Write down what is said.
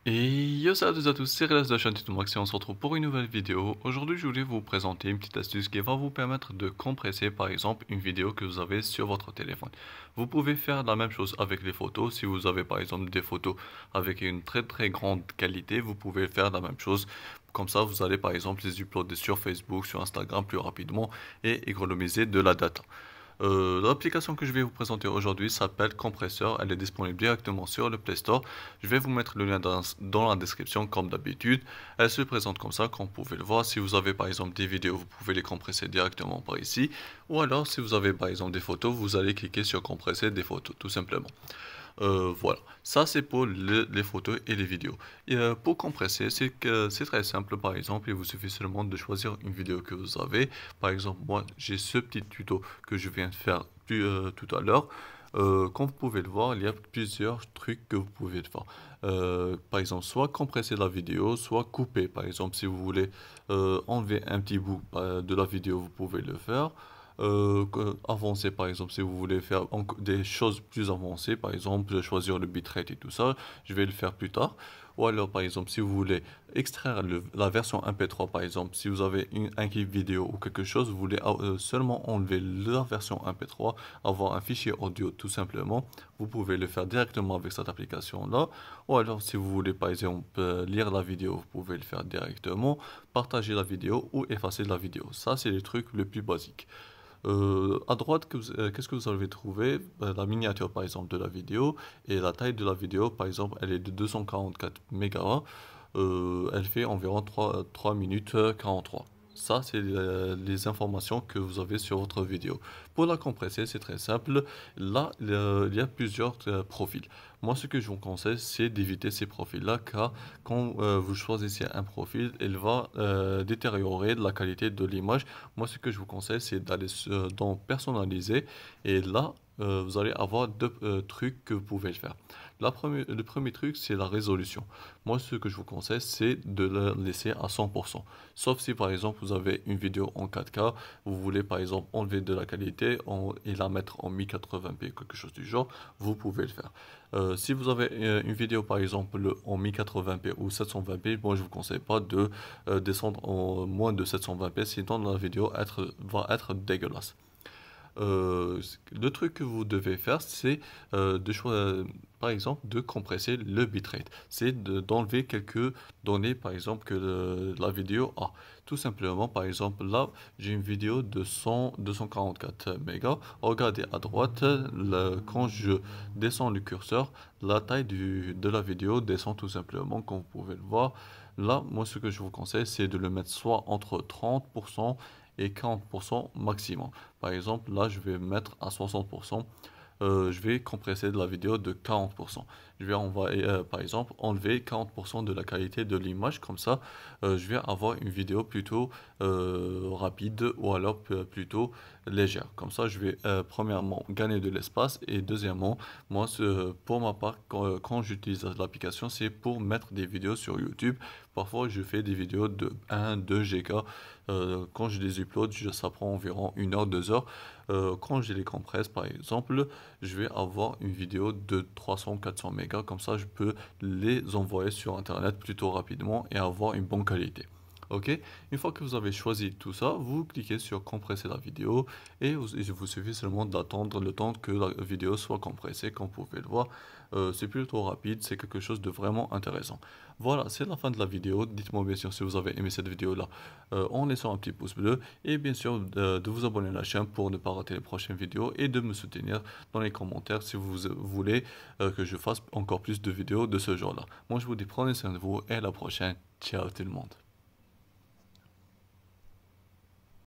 Et yo salut à tous, c'est Relais de la chaîne Titomax et on se retrouve pour une nouvelle vidéo. Aujourd'hui je voulais vous présenter une petite astuce qui va vous permettre de compresser par exemple une vidéo que vous avez sur votre téléphone. Vous pouvez faire la même chose avec les photos. Si vous avez par exemple des photos avec une très grande qualité, vous pouvez faire la même chose. Comme ça vous allez par exemple les uploader sur Facebook, sur Instagram plus rapidement et économiser de la data. L'application que je vais vous présenter aujourd'hui s'appelle Compresseur. Elle est disponible directement sur le Play Store. Je vais vous mettre le lien dans la description comme d'habitude. Elle se présente comme ça, comme vous pouvez le voir. Si vous avez par exemple des vidéos, vous pouvez les compresser directement par ici. Ou alors, si vous avez par exemple des photos, vous allez cliquer sur Compresser des photos, tout simplement. Voilà, ça c'est pour les photos et les vidéos. Et pour compresser, c'est très simple. Par exemple, il vous suffit seulement de choisir une vidéo que vous avez. Par exemple, moi j'ai ce petit tuto que je viens de faire tout à l'heure. Comme vous pouvez le voir, il y a plusieurs trucs que vous pouvez faire. Par exemple, soit compresser la vidéo, soit couper. Par exemple, si vous voulez enlever un petit bout de la vidéo, vous pouvez le faire. Avancer par exemple si vous voulez faire des choses plus avancées, par exemple choisir le bitrate et tout ça, je vais le faire plus tard. Ou alors par exemple si vous voulez extraire la version MP3, par exemple si vous avez un clip vidéo ou quelque chose, vous voulez seulement enlever la version MP3, avoir un fichier audio tout simplement, vous pouvez le faire directement avec cette application là. Ou alors si vous voulez par exemple lire la vidéo, vous pouvez le faire directement, partager la vidéo ou effacer la vidéo. Ça c'est les trucs les plus basiques. À droite, qu'est-ce que vous avez trouvé? La miniature par exemple de la vidéo et la taille de la vidéo par exemple elle est de 244 mégas. Elle fait environ 3 minutes 43. Ça, c'est les informations que vous avez sur votre vidéo. Pour la compresser, c'est très simple. Là, il y a plusieurs profils. Moi, ce que je vous conseille, c'est d'éviter ces profils-là, car quand vous choisissez un profil, il va détériorer la qualité de l'image. Moi, ce que je vous conseille, c'est d'aller dans Personnaliser, et là, vous allez avoir deux trucs que vous pouvez faire. Le premier truc, c'est la résolution. Moi, ce que je vous conseille, c'est de la laisser à 100%. Sauf si, par exemple, vous avez une vidéo en 4K, vous voulez, par exemple, enlever de la qualité et la mettre en 1080p, quelque chose du genre, vous pouvez le faire. Si vous avez une vidéo, par exemple, en 1080p ou 720p, moi, je vous conseille pas de descendre en moins de 720p, sinon la vidéo va être dégueulasse. Le truc que vous devez faire, c'est par exemple, de compresser le bitrate. C'est d'enlever quelques données, par exemple, que la vidéo a. Tout simplement, par exemple, là, j'ai une vidéo de 244 mégas. Regardez à droite, quand je descends le curseur, la taille de la vidéo descend tout simplement, comme vous pouvez le voir. Là, moi, ce que je vous conseille, c'est de le mettre soit entre 30% et 40% maximum. Par exemple, là, je vais mettre à 60%. Je vais compresser de la vidéo de 40%. Je vais envoyer, par exemple, enlever 40% de la qualité de l'image. Comme ça, je vais avoir une vidéo plutôt rapide ou alors plutôt légère. Comme ça, je vais premièrement gagner de l'espace et deuxièmement, moi, pour ma part, quand j'utilise l'application, c'est pour mettre des vidéos sur YouTube. Parfois, je fais des vidéos de 1-2 Go. Quand je les upload, ça prend environ 1 heure, 2 heures. Quand je les compresse, par exemple, je vais avoir une vidéo de 300-400 mégas. Comme ça, je peux les envoyer sur Internet plutôt rapidement et avoir une bonne qualité. Ok, une fois que vous avez choisi tout ça, vous cliquez sur compresser la vidéo et il vous suffit seulement d'attendre le temps que la vidéo soit compressée. Comme vous pouvez le voir, c'est plutôt rapide, c'est quelque chose de vraiment intéressant. Voilà, c'est la fin de la vidéo. Dites-moi bien sûr si vous avez aimé cette vidéo-là en laissant un petit pouce bleu et bien sûr de vous abonner à la chaîne pour ne pas rater les prochaines vidéos et de me soutenir dans les commentaires si vous voulez que je fasse encore plus de vidéos de ce genre-là. Moi, je vous dis prenez soin de vous et à la prochaine. Ciao tout le monde.